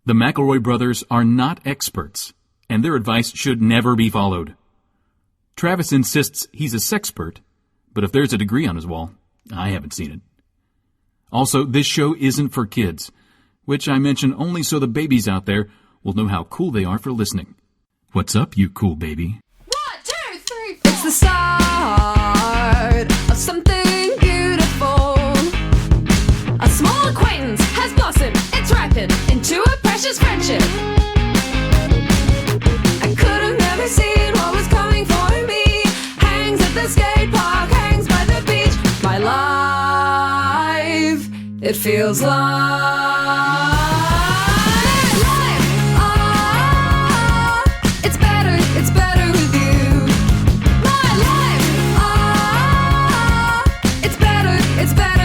The McElroy brothers are not experts, and their advice should never be followed. Travis insists he's a sexpert, but if there's a degree on his wall, I haven't seen it. Also, this show isn't for kids, which I mention only so the babies out there will know how cool they are for listening. What's up, you cool baby? 1, 2, 3, 4. It's the start of something beautiful. A small acquaintance has blossomed, it's ripened into a precious friendship. I could have never seen what was coming for me. Hangs at the skate park, hangs by the beach. My life, it feels like it's better with you. My life, it's better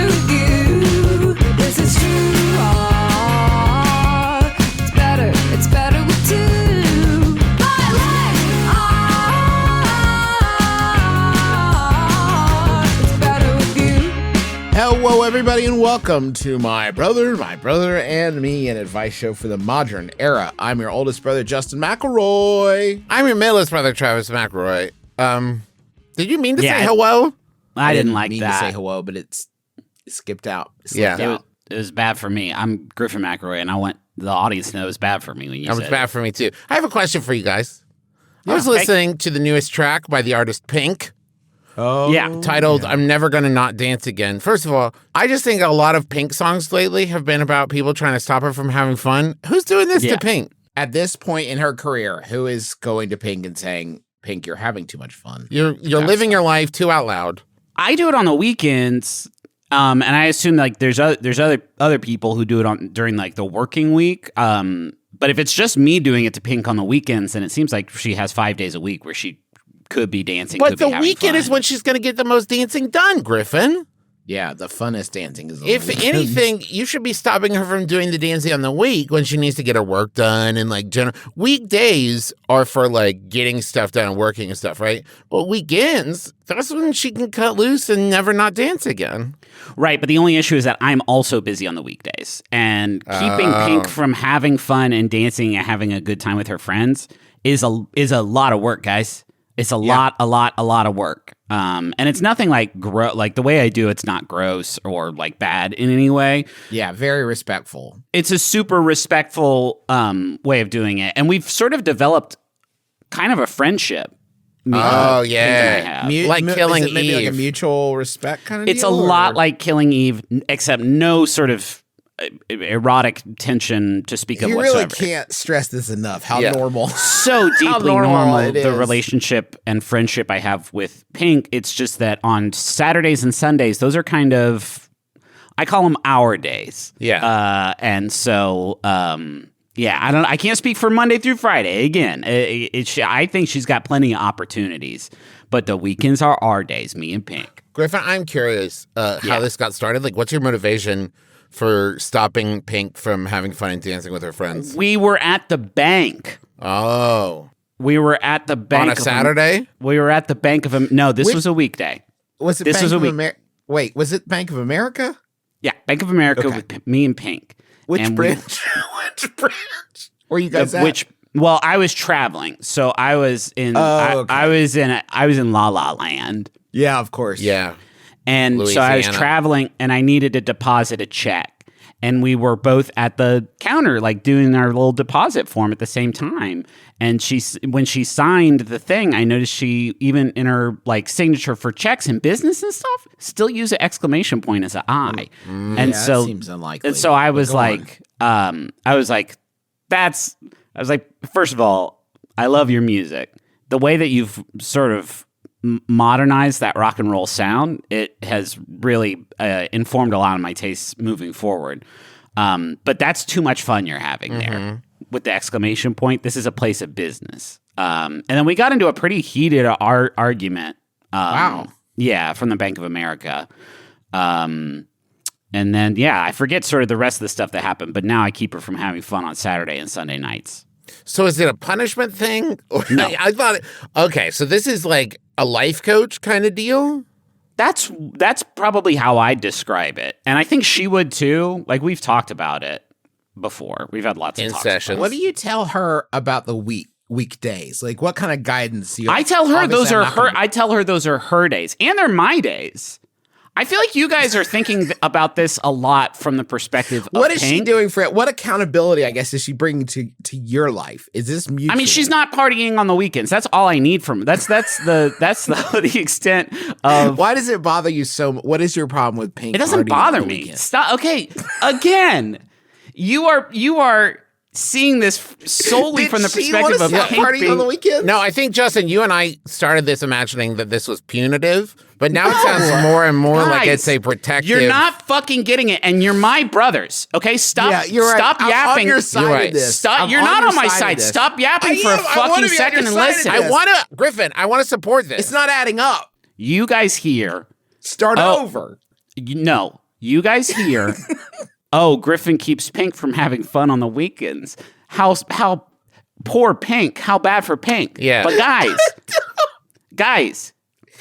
with you. This is true. It's better with two. My life, it's better with you. Hello, everybody, and welcome to My Brother and Me, an advice show for the modern era. I'm your oldest brother, Justin McElroy. I'm your middleest brother, Travis McElroy. Did you mean to say I- hello? I didn't like mean that. to say hello, but it skipped out. Yeah. It was bad for me. I'm Griffin McElroy, and I want the audience to know it was bad for me when you That said was bad for me, too. I have a question for you guys. I was okay. listening to the newest track by the artist Pink, Oh, Yeah. titled I'm Never Gonna Not Dance Again. First of all, I just think a lot of Pink songs lately have been about people trying to stop her from having fun. Who's doing this Yeah. to Pink? At this point in her career, who is going to Pink and saying, Pink, you're having too much fun? You're living your life too out loud. I do it on the weekends, and I assume like there's other people who do it during like the working week. But if it's just me doing it to Pink on the weekends, then it seems like she has 5 days a week where she could be dancing. But could be the having weekend fun. is when she's going to get the most dancing done, Griffin. Yeah, the funnest dancing is on If the weekends. anything, you should be stopping her from doing the dancing on the week when she needs to get her work done and like general weekdays are for like getting stuff done and working and stuff, right? Well, weekends, that's when she can cut loose and never not dance again. Right, but the only issue is that I'm also busy on the weekdays, and keeping Pink from having fun and dancing and having a good time with her friends is a lot of work, guys. It's a lot of work. And it's nothing like like the way I do it's not gross or like bad in any way. Yeah, very respectful. It's a super respectful way of doing it, and we've sort of developed kind of a friendship. Oh, Pink yeah. and I have. Like Killing is it maybe like a Eve. mutual respect kind of It's deal? a lot or- like Killing Eve, except no sort of erotic tension to speak of You whatsoever. really can't stress this enough, how Yeah. normal. So deeply normal normal it the is. relationship and friendship I have with Pink. It's just that on Saturdays and Sundays, those are kind of, I call them our days. Yeah. And so, yeah, I can't speak for Monday through Friday. Again, I think she's got plenty of opportunities, but the weekends are our days, me and Pink. Griffin, I'm curious how this got started. Like, what's your motivation for stopping Pink from having fun and dancing with her friends? We were at the bank. Oh. We were at the bank On a Saturday? We were at the Bank of No, this was a weekday. Was it This Bank was a of week. America? Wait, was it Bank of America? Yeah, Bank of America Okay. with me and Pink. Which And branch? Which branch? Where you guys at? Well, I was traveling, so I was in. Oh, okay. I was in La La Land, Yeah, of course. Yeah. and so I was Louisiana. traveling, and I needed to deposit a check, and we were both at the counter, like doing our little deposit form at the same time. And when she signed the thing, I noticed she even in her like signature for checks and business and stuff still use an exclamation point as an I. And Yeah, so that seems unlikely. And so I was Go on. like, first of all, I love your music. The way that you've sort of modernized that rock and roll sound, it has really informed a lot of my tastes moving forward. But that's too much fun you're having there with the exclamation point. This is a place of business. And then we got into a pretty heated argument. Wow. Yeah, from the Bank of America. And then, yeah, I forget sort of the rest of the stuff that happened, but now I keep her from having fun on Saturday and Sunday nights. So is it a punishment thing? Or No. I thought, okay, so this is like a life coach kind of deal? That's probably how I describe it. And I think she would too. Like, we've talked about it. before. We've had lots of In talks session. about What this. do you tell her about the weekdays? Like, what kind of guidance do you? I tell her Obviously, those I'm are not her. gonna- I tell her those are her days, and they're my days. I feel like you guys are thinking about this a lot from the perspective of What is she Pink. doing for it? What accountability, I guess, is she bringing to your life? Is this mutual? I mean, she's not partying on the weekends. That's all I need from her. That's the extent of. Why does it bother you so much? What is your problem with Pink? It doesn't partying bother on the me. weekend? Stop. Okay, again, you are seeing this solely Did from the she perspective wanna of stop Pink partying being. on the weekend? No, I think, Justin, you and I started this imagining that this was punitive, but now it sounds more and more like Guys, it's a protective. You're not fucking getting it, and you're my brothers. Okay, stop. Yeah, you're right. Stop I'm yapping. on your side You're right. of this. Stop. I'm You're not your on my of side. this. Stop yapping I for a am. I wanna fucking be on your second and side of listen. this. I want to, Griffin, I want to support this. It's not adding up. You guys here. Start Oh. over. No, you guys here. Oh, Griffin keeps Pink from having fun on the weekends. How poor Pink. How bad for Pink. Yeah. But guys,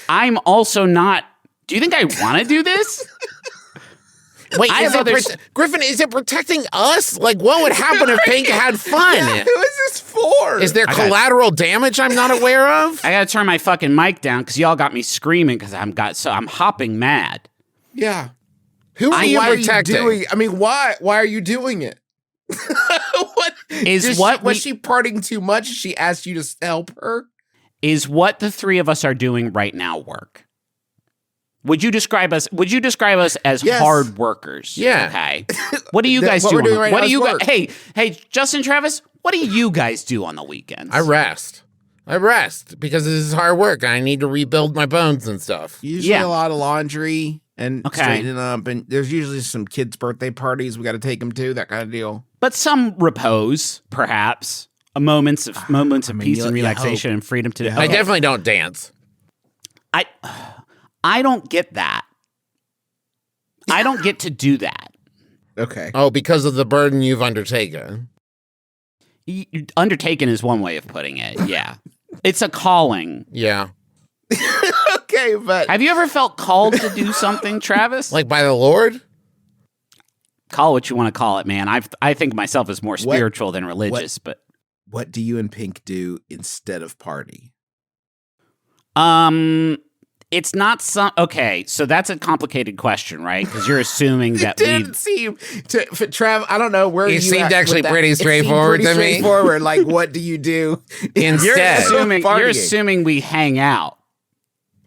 I'm also not. Do you think I want to do this? Wait, I is have it other- Griffin, is it protecting us? Like, what would happen if Pink had fun? Who is this for? Is there collateral damage I'm not aware of? I gotta turn my fucking mic down because y'all got me screaming because I'm hopping mad. Yeah. Who are you Why are protecting? you doing? I mean, why? Why are you doing it? What Is what was we- she partying too much? She asked you to help her. Is what the three of us are doing right now work? Would you describe us as Yes. hard workers? Yeah. Okay. What do you guys What do? we're doing on the, right what now do is you work. Hey, Justin, Travis, what do you guys do on the weekends? I rest because this is hard work. I need to rebuild my bones and stuff. Usually Yeah. a lot of laundry and Okay. straightening up, and there's usually some kids' birthday parties we got to take them to, that kind of deal. But some repose, perhaps. Moments of peace you- and you relaxation hope. and freedom to. I Okay. definitely don't dance. I don't get that. I don't get to do that. Okay. Oh, because of the burden you've undertaken. Undertaken is one way of putting it. Yeah. It's a calling. Yeah. Okay, but Have you ever felt called to do something, Travis? Like by the Lord? Call what you want to call it, man. I think of myself as more spiritual than religious, but what do you and Pink do instead of party? it's not some. Okay, so that's a complicated question, right? Because you're assuming that we. Didn't seem to for Trav. I don't know where It you seemed at actually with that. pretty It seemed straightforward pretty to me. straightforward. Like, what do you do You're Instead. assuming Partying. you're assuming we hang out.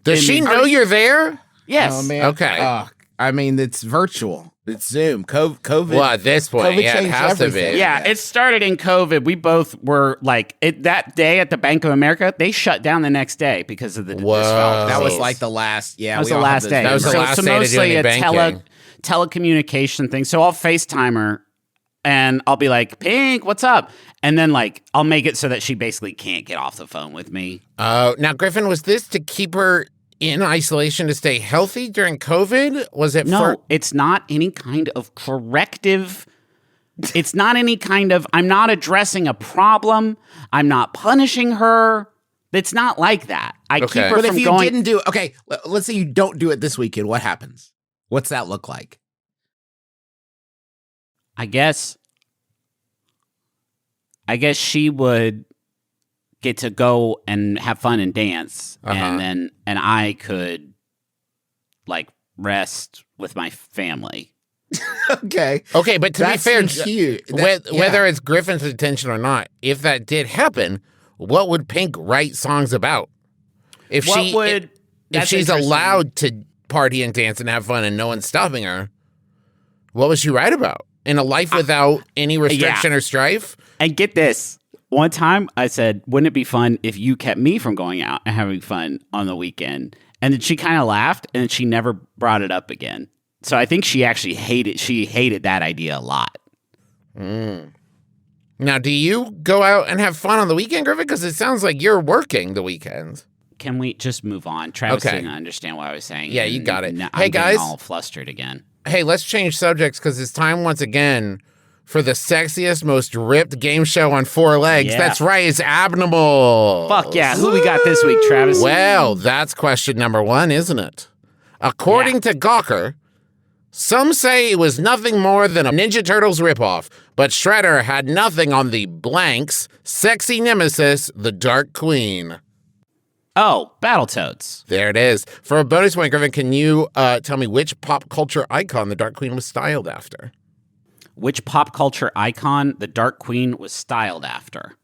Does she know you're there? Yes. Oh man. Okay. I mean, it's virtual. It's Zoom. COVID. Well, at this point, COVID yeah, it changed has to everything. be. Yeah, it started in COVID. We both were like that day at the Bank of America. They shut down the next day because of the Whoa. this felt That was disease. like the last. Yeah, That was we the all had last those day. That was the so, last so day to do mostly any a banking. telecommunication thing. So I'll FaceTime her and I'll be like, Pink, what's up? And then like I'll make it so that she basically can't get off the phone with me. Oh, now Griffin, was this to keep her in isolation to stay healthy during COVID? Was it No, for it's not any kind of corrective. It's not any kind of, I'm not addressing a problem. I'm not punishing her. It's not like that. I keep Okay. her But from if you going. didn't do okay, let's say you don't do it this weekend. What happens? What's that look like? I guess she would get to go and have fun and dance, and I could like rest with my family. Okay. Okay, but to be That fair, seems cute. That- whether yeah. it's Griffin's intention or not, if that did happen, what would Pink write songs about? If What she would- if that's she's interesting. allowed to party and dance and have fun and no one's stopping her, what would she write about? In a life without any restriction or strife? And get this. One time I said, wouldn't it be fun if you kept me from going out and having fun on the weekend? And then she kind of laughed and then she never brought it up again. So I think she actually hated that idea a lot. Now, do you go out and have fun on the weekend, Griffin? Because it sounds like you're working the weekends. Can we just move on? Travis Okay. didn't understand what I was saying. Yeah, you and got it. now Hey, I'm getting guys. all flustered again. Hey, let's change subjects because it's time once again for the sexiest, most ripped game show on four legs. Yeah. That's right, it's Abnormal. Fuck yeah. Who we got this week, Travis? Well, that's question number one, isn't it? According to Gawker, some say it was nothing more than a Ninja Turtles ripoff, But Shredder had nothing on the blank's sexy nemesis, the Dark Queen. Oh, Battletoads. There it is. For a bonus point, Griffin, can you tell me which pop culture icon the Dark Queen was styled after? Which pop culture icon the Dark Queen was styled after?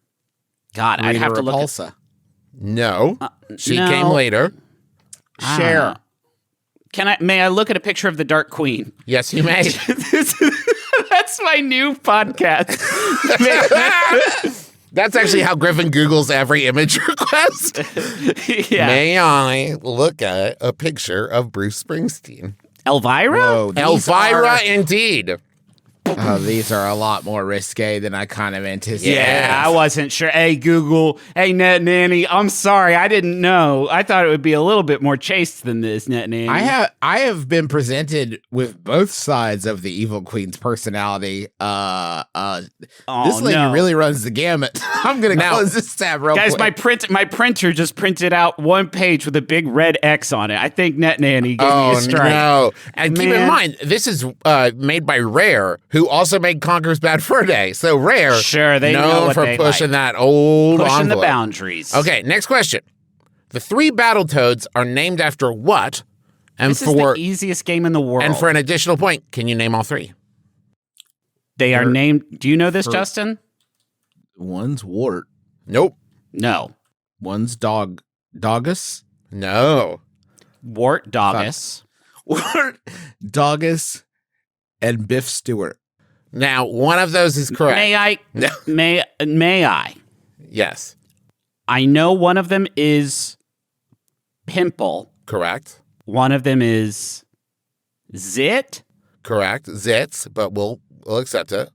God, I'd have to look at... No. She no. came later. Cher. May I look at a picture of the Dark Queen? Yes, you may. That's my new podcast. That's actually how Griffin Googles every image request. Yeah. May I look at a picture of Bruce Springsteen? Elvira? Whoa, Elvira, indeed. Oh, these are a lot more risque than I kind of anticipated. Yeah, I wasn't sure. Hey, Google. Hey, Net Nanny. I'm sorry. I didn't know. I thought it would be a little bit more chaste than this, Net Nanny. I have been presented with both sides of the evil queen's personality. This lady really runs the gamut. I'm gonna close this tab real guys, quick. my printer just printed out one page with a big red X on it. I think Net Nanny gave me a strike. No. And keep in mind, this is made by Rare, who also made Conker's Bad Fur Day. So Rare, sure, they know known what for they pushing like. that old Pushing envelope. the boundaries. Okay, next question. The 3 Battletoads are named after what? And This is the easiest game in the world. And for an additional point, can you name all 3? They are named... Do you know this, Justin? One's Wart. Nope. No. One's Doggus. No. Wart, Doggus. Wart, Doggus, and Biff Stewart. Now, one of those is correct. May I? No. May I? Yes. I know one of them is Pimple. Correct. One of them is Zit. Correct. Zits, but we'll accept it.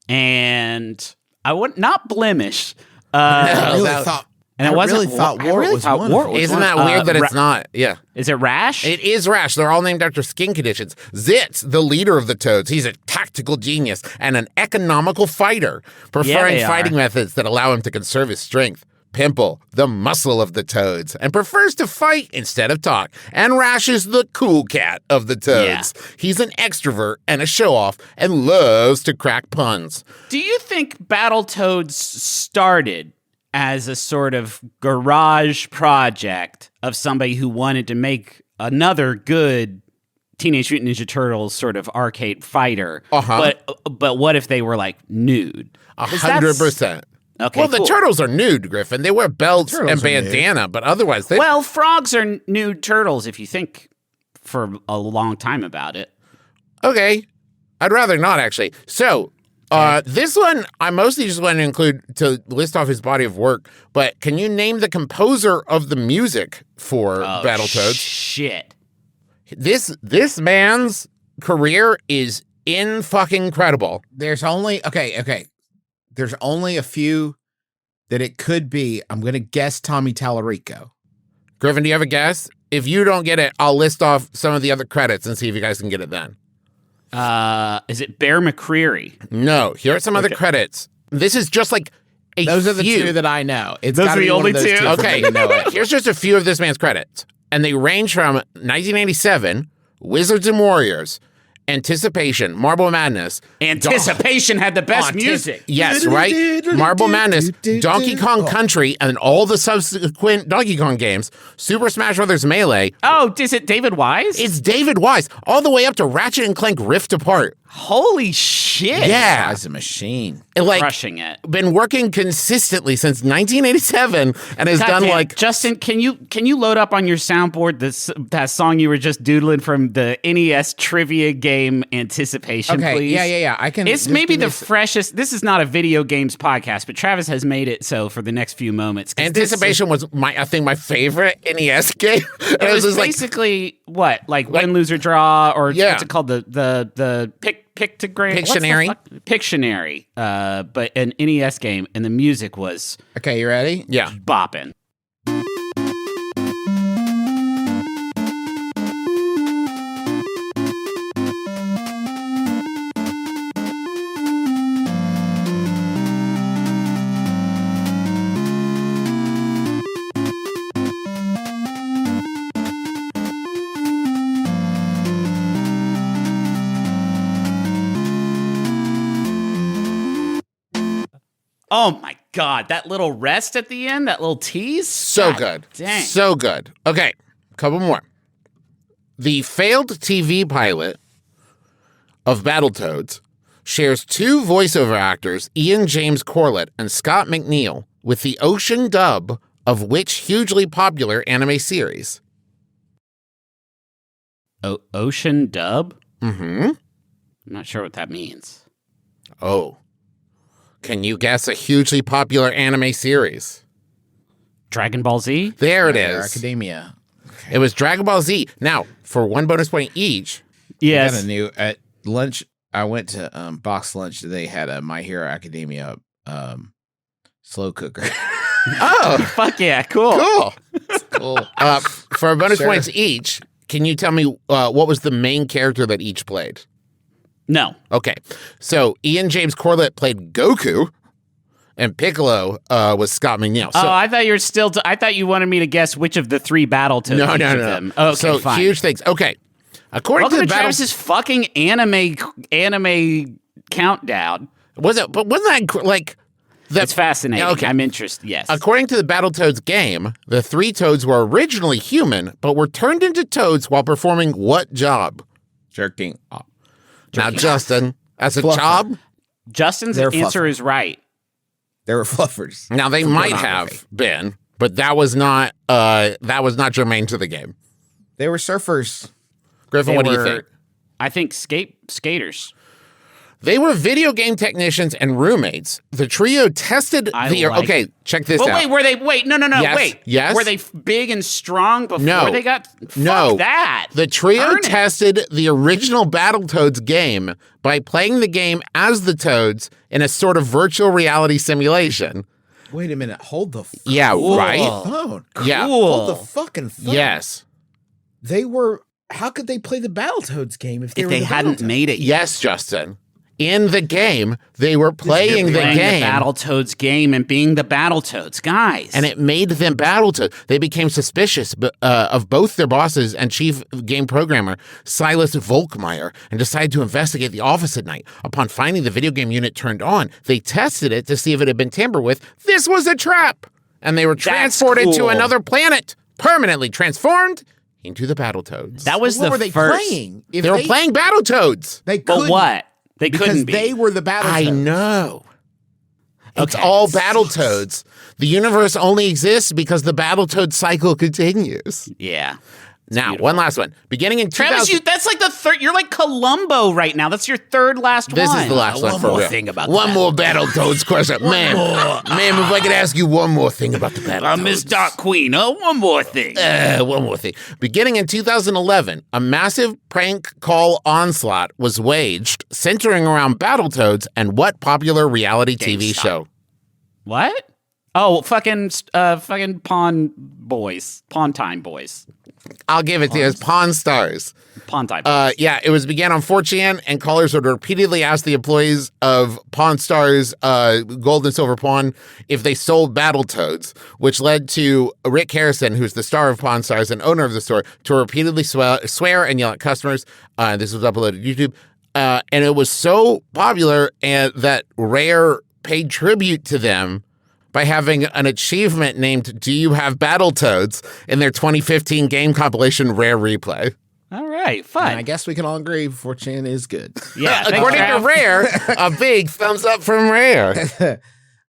And I would not Blemish. I really that- thought. And I it wasn't really thought I Wart really was thought one. Wart was Isn't one. that weird that it's not? Yeah. Is it Rash? It is Rash. They're all named after skin conditions. Zitz, the leader of the Toads, he's a tactical genius and an economical fighter, preferring they fighting are. methods that allow him to conserve his strength. Pimple, the muscle of the Toads, and prefers to fight instead of talk. And Rash is the cool cat of the Toads. Yeah. He's an extrovert and a show-off and loves to crack puns. Do you think Battletoads started as a sort of garage project of somebody who wanted to make another good Teenage Mutant Ninja Turtles sort of arcade fighter? Uh-huh. But what if they were like nude? 100%. Okay, Well, the cool. turtles are nude, Griffin. They wear belts and turtles are nude. bandana, but otherwise they... Well, frogs are nude turtles if you think for a long time about it. Okay. I'd rather not, actually. So, this one, I mostly just want to include to list off his body of work, but can you name the composer of the music for Battletoads? Shit. This man's career is in-fucking credible. There's only okay. There's only a few that it could be. I'm gonna guess Tommy Tallarico. Griffin, do you have a guess? If you don't get it, I'll list off some of the other credits and see if you guys can get it then. Is it Bear McCreary? No, here are some other credits. This is just like a Those are the few. 2 that I know. It's Those gotta are the be one only of those 2? 2 for Okay, me to know it. here's just a few of this man's credits. And they range from 1987, Wizards and Warriors, Anticipation, Marble Madness. Anticipation had the best music. Yes, right? Marble Madness, Donkey Kong Country, and all the subsequent Donkey Kong games, Super Smash Bros. Melee. Oh, is it David Wise? It's David Wise, all the way up to Ratchet and Clank Rift Apart. Holy shit. Yeah. Guy's a machine. And, like, Crushing it. been working consistently since 1987 and has done Goddamn. like... Justin, can you load up on your soundboard that song you were just doodling from the NES trivia game Anticipation, Okay, please? yeah. I can. It's just maybe give me the freshest. This is not a video games podcast, but Travis has made it so for the next few moments. 'Cause Anticipation was I think my favorite NES game. And It was just basically what, like win, lose, or draw, or Yeah. what's it called? The pictogram, Pictionary. Pictionary. But an NES game, and the music was Okay, you ready? Yeah. bopping. Oh my God, that little rest at the end, that little tease. So God good. Dang. So good. Okay, couple more. The failed TV pilot of Battletoads shares two voiceover actors, Ian James Corlett and Scott McNeil, with the ocean dub of which hugely popular anime series? Ocean dub? Mm-hmm. I'm not sure what that means. Oh. Can you guess a hugely popular anime series? Dragon Ball Z? There it My Hero is. Academia. It was Dragon Ball Z. Now, for 1 bonus point each. Yes. Got a new at lunch. I went to box lunch. They had a My Hero Academia slow cooker. Oh, Fuck yeah, cool. cool. Cool. For bonus Sure. points each, can you tell me what was the main character that each played? No. Okay, so Ian James Corlett played Goku, and Piccolo was Scott McNeil. So, I thought you were still. I thought you wanted me to guess which of the three Battletoads. no. Them. Okay, so fine. huge things. Okay, according Welcome to to the battle, Travis's fucking anime countdown. wasn't that like the? It's fascinating. Okay. I'm interested. Yes. According to the Battletoads game, the three toads were originally human, but were turned into toads while performing what job? Jerking off. Now, Justin, as a Fluffer. job. Justin's They're answer fluffy. is right. They were fluffers. Now they For might pornography. have been, but that was not germane to the game. They were surfers. Griffin, They what do you were- think? I think skaters. They were video game technicians and roommates. The trio tested okay, check this But out. wait, no, Yes, wait. yes. Were they big and strong before No. they got No. Fuck that. The trio Earn it. tested the original Battletoads game by playing the game as the Toads in a sort of virtual reality simulation. Wait a minute. Hold the Yeah, right? phone. Yeah. Hold the fucking phone. Yes. They were. How could they play the Battletoads game if they If were they the hadn't Battletoads? made it yet. Yes, Justin. In the game, they were playing the Playing game. the Battletoads game and being the Battletoads, guys. And it made them Battletoads. They became suspicious of both their bosses and chief game programmer, Silas Volkmeyer, and decided to investigate the office at night. Upon finding the video game unit turned on, they tested it to see if it had been tampered with. This was a trap! And they were transported to cool. another planet, permanently transformed into the Battletoads. that was What the were they first. playing? If They were playing Battletoads. They But couldn't, what? They because couldn't be. they were the Battletoads. I know. It's Okay. all Battletoads. The universe only exists because the Battletoad cycle continues. Yeah. Now, one last one. Beginning in 2000... Travis, that's like the third. You're like Columbo right now. That's your third last This one. is the last one One for more real. thing about one the more Battletoads question, man. Ma'am, if I could ask you one more thing about the Battletoads. Miss Dark Queen. Oh, one more thing. One more thing. Beginning in 2011, a massive prank call onslaught was waged, centering around Battletoads and what popular reality TV GameStop. show? What? Oh, fucking Pawn Boys. Pawn Time Boys. I'll give it to you. It's Pawn Stars. Pawn Time Boys. Yeah, it was began on 4chan, and callers would repeatedly ask the employees of Pawn Stars, Gold and Silver Pawn, if they sold Battletoads, which led to Rick Harrison, who's the star of Pawn Stars and owner of the store, to repeatedly swear and yell at customers. This was uploaded to YouTube, and it was so popular and that Rare paid tribute to them by having an achievement named "Do You Have Battletoads" in their 2015 game compilation Rare Replay. All right, And fun. I guess we can all agree 4chan is good. Yeah, thanks, According to Trav. Rare, a big thumbs up from Rare.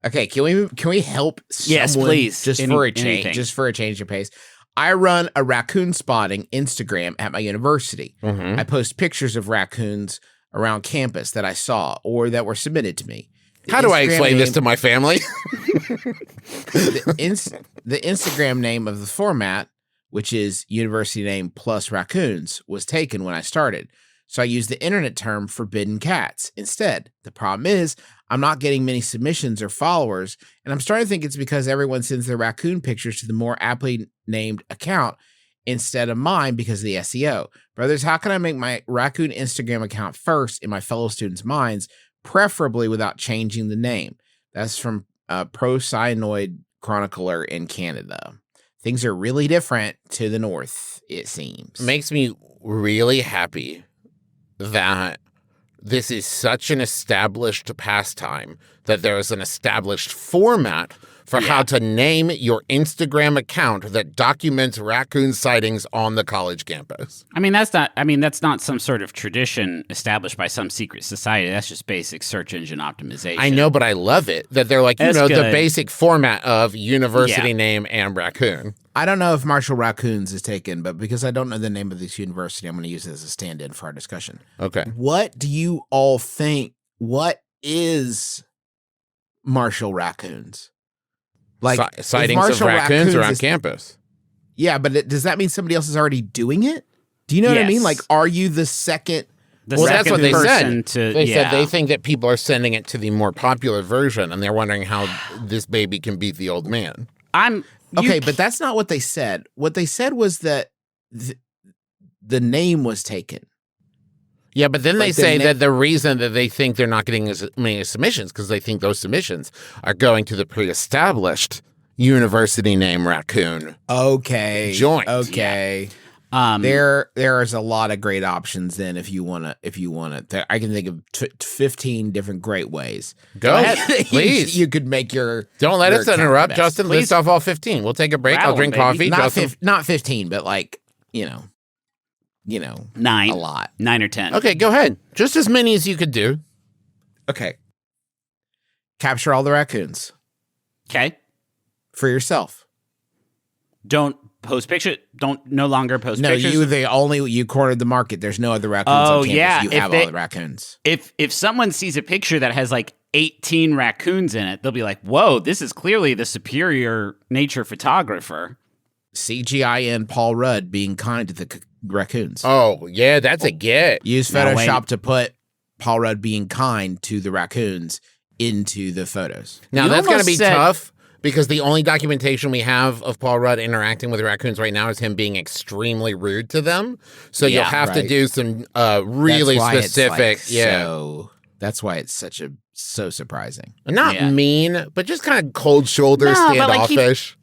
Okay, can we help Yes, someone please. just Any- for a change, anything. just for a change of pace? I run a raccoon spotting Instagram at my university. Mm-hmm. I post pictures of raccoons around campus that I saw or that were submitted to me. How do I explain this to my family? The Instagram name of the format, which is university name plus raccoons, was taken when I started. So I used the internet term forbidden cats instead. The problem is I'm not getting many submissions or followers, and I'm starting to think it's because everyone sends their raccoon pictures to the more aptly named account instead of mine because of the SEO. Brothers, how can I make my raccoon Instagram account first in my fellow students' minds, preferably without changing the name? That's from Procyanoid Chronicler in Canada. Things are really different to the north, it seems. Makes me really happy that this is such an established pastime that there is an established format for how to name your Instagram account that documents raccoon sightings on the college campus. That's not some sort of tradition established by some secret society. That's just basic search engine optimization. I know, but I love it that they're like, That's the good. basic format of university name and raccoon. I don't know if Marshall Raccoons is taken, but because I don't know the name of this university, I'm going to use it as a stand-in for our discussion. Okay. What do you all think? What is Marshall Raccoons? Like Sightings of raccoons around campus. Yeah, but does that mean somebody else is already doing it? Do you know what I mean? Like, are you the second? That's what they said. They said they think that people are sending it to the more popular version, and they're wondering how this baby can beat the old man. Okay, but that's not what they said. What they said was that the name was taken. Yeah, but then they say that the reason that they think they're not getting as many submissions because they think those submissions are going to the pre-established university name raccoon. Okay. Joint. Okay. There's a lot of great options then if you want to. I can think of 15 different great ways. Go ahead, please. You could make your. Don't let us interrupt, best. Justin. Please. List off all 15. We'll take a break. Rattle I'll drink them, coffee. Not 15, but like, 9. A lot. 9 or 10. Okay, go ahead. Just as many as you could do. Okay. Capture all the raccoons Okay. for yourself. Don't post pictures. No longer post No, pictures. you cornered the market. There's no other raccoons on campus. yeah. You If have all the raccoons. If someone sees a picture that has like 18 raccoons in it, they'll be like, "Whoa, this is clearly the superior nature photographer." CGI Paul Rudd being kind to the raccoons. Oh, yeah, that's a get. Use Now, Photoshop to put Paul Rudd being kind to the raccoons into the photos. Now, You that's going to almost be said- tough because the only documentation we have of Paul Rudd interacting with raccoons right now is him being extremely rude to them. So you'll Yeah, have to right. do some really That's why it's, specific. So that's why it's so surprising. Not Yeah. mean, but just kind of cold shoulder, No, but, like, standoffish.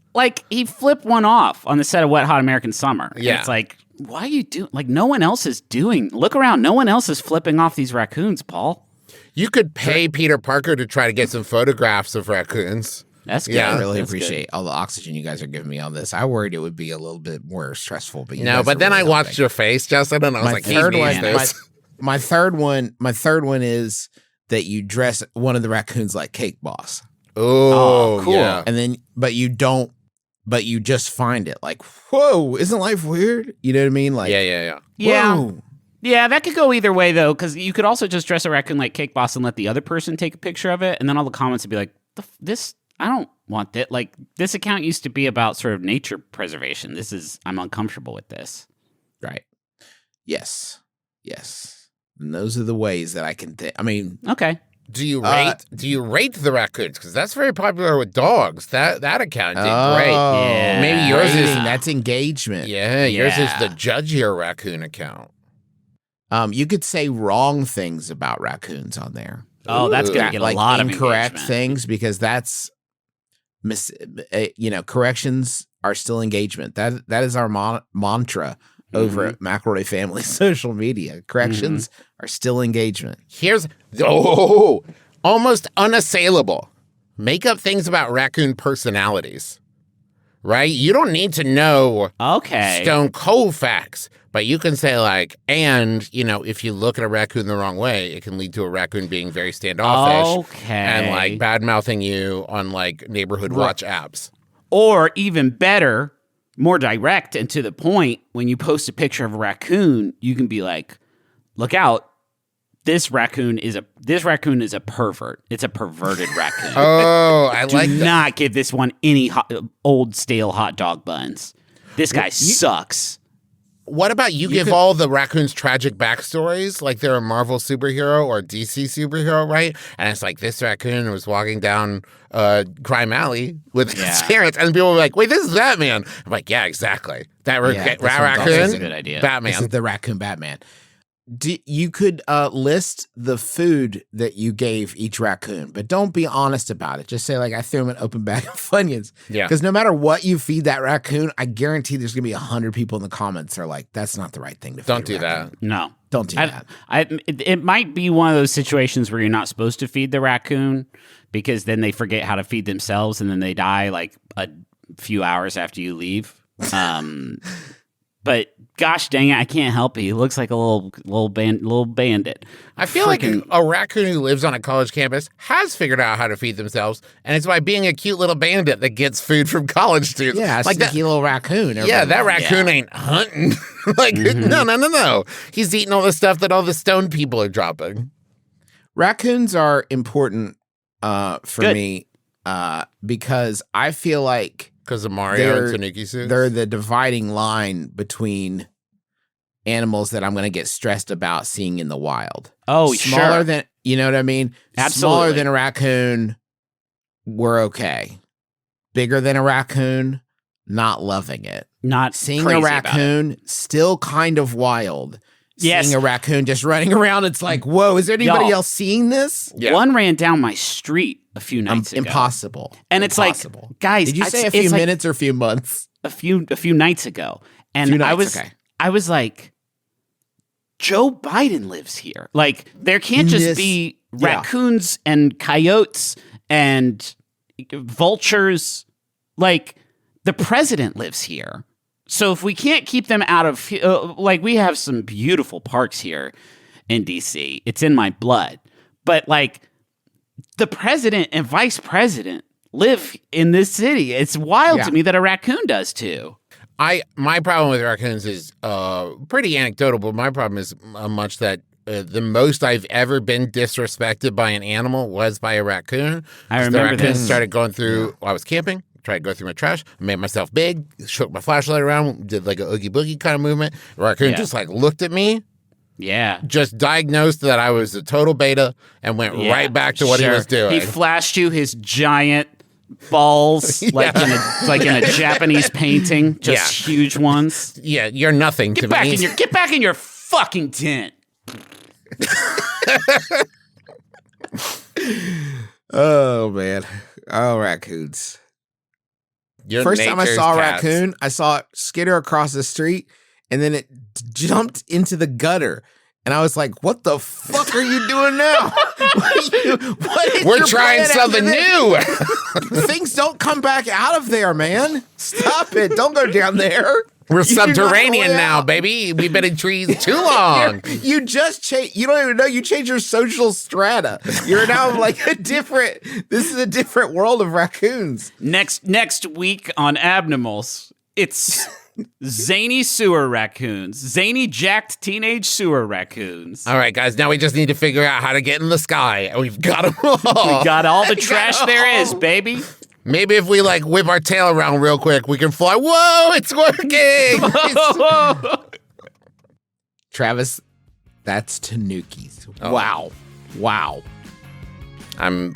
He flipped one off on the set of Wet Hot American Summer. And Yeah. it's like, why are you doing? Like, no one else is doing. Look around. No one else is flipping off these raccoons, Paul. You could pay Peter Parker to try to get some photographs of raccoons. That's good. Yeah. I really That's good. appreciate all the oxygen you guys are giving me on this. I worried it would be a little bit more stressful, but No, but then I watched your face, Justin, and I was my like, he third needs one. this. My third one is that you dress one of the raccoons like Cake Boss, Oh, cool. Yeah. and then but you just find it like, whoa, isn't life weird? You know what I mean? Like, Yeah. Yeah. whoa. Yeah, that could go either way, though, because you could also just dress a raccoon like Cake Boss and let the other person take a picture of it, and then all the comments would be like, I don't want that. Like, this account used to be about sort of nature preservation. I'm uncomfortable with this. Right. Yes. And those are the ways that I can think. I mean, Okay. Do you rate the raccoons? Because that's very popular with dogs. That account did great. Yeah. Maybe yours is that's engagement. Yeah, yours is Yeah. the Judge Your Raccoon account. You could say wrong things about raccoons on there. Oh, that's going to get a lot of incorrect engagement. things because that's corrections are still engagement. That is our mantra over at McElroy Family social media. Corrections are still engagement. Here's almost unassailable. Make up things about raccoon personalities. Right? You don't need to know Okay. stone cold facts, but you can say like, and if you look at a raccoon the wrong way, it can lead to a raccoon being very standoffish Okay. and like bad mouthing you on like neighborhood watch apps. Or even better, more direct and to the point, when you post a picture of a raccoon, you can be like, look out. This raccoon is a pervert. It's a perverted raccoon. Oh, I Do like that. not give this one any old stale hot dog buns. This guy sucks. What about you give all the raccoons tragic backstories, like they're a Marvel superhero or a DC superhero, right? And it's like this raccoon was walking down Crime Alley with his parents, and people were like, "Wait, this is Batman." I'm like, "Yeah, exactly. That Yeah, raccoon, that's a good idea. Batman." This is the raccoon Batman. You could list the food that you gave each raccoon, but don't be honest about it. Just say, like, I threw him an open bag of Funyuns. Yeah. Because no matter what you feed that raccoon, I guarantee there's going to be 100 people in the comments that are like, that's not the right thing to feed. Don't do a raccoon. that. No. Don't do that. It might be one of those situations where you're not supposed to feed the raccoon because then they forget how to feed themselves and then they die like a few hours after you leave. But gosh dang it, I can't help it. He looks like a little bandit. I feel like a raccoon who lives on a college campus has figured out how to feed themselves, and it's by being a cute little bandit that gets food from college students. Yeah, like sneaky little raccoon. Yeah, that raccoon ain't hunting. Like, no. He's eating all the stuff that all the stone people are dropping. Raccoons are important for me because I feel like because of Mario and Tanuki suits? They're the dividing line between animals that I'm going to get stressed about seeing in the wild. Oh, smaller sure. than, you know what I mean? Absolutely. Smaller than a raccoon, we're okay. Bigger than a raccoon, not loving it. Not seeing crazy a raccoon, still kind of wild. Yes. Seeing a raccoon just running around, it's like, whoa, is there anybody else seeing this? Yeah. One ran down my street a few nights ago. Impossible. And it's like, guys, did you say a few minutes or a few months? A few nights ago. And I was like, Joe Biden lives here. Like, there can't just be raccoons and coyotes and vultures. Like, the president lives here. So if we can't keep them out of, like, we have some beautiful parks here in DC. It's in my blood. But, like, the president and vice president live in this city. It's wild to me that a raccoon does, too. My problem with raccoons is pretty anecdotal, but my problem is much that the most I've ever been disrespected by an animal was by a raccoon. I remember the raccoon this. started going through, while I was camping. Tried to go through my trash, made myself big, shook my flashlight around, did like a oogie boogie kind of movement. The raccoon just like looked at me. Yeah. Just diagnosed that I was a total beta and went right back to what he was doing. He flashed you his giant balls like in a Japanese painting, just huge ones. Yeah, you're nothing to me. Get back in your fucking tent. Oh man. Oh, raccoons. First time I saw a raccoon, I saw it skitter across the street, and then it jumped into the gutter. And I was like, what the fuck are you doing now? We're trying something new. Things don't come back out of there, man. Stop it. Don't go down there. We're subterranean now, baby. We've been in trees too long. You just change. You don't even know you changed your social strata. You're now like this is a different world of raccoons. Next week on Abnormals, it's zany sewer raccoons. Zany jacked teenage sewer raccoons. All right, guys. Now we just need to figure out how to get in the sky. And we've got them all. We got all the trash there is, baby. Maybe if we like whip our tail around real quick, we can fly. Whoa, it's working! Travis, that's Tanuki's. Oh. Wow. I'm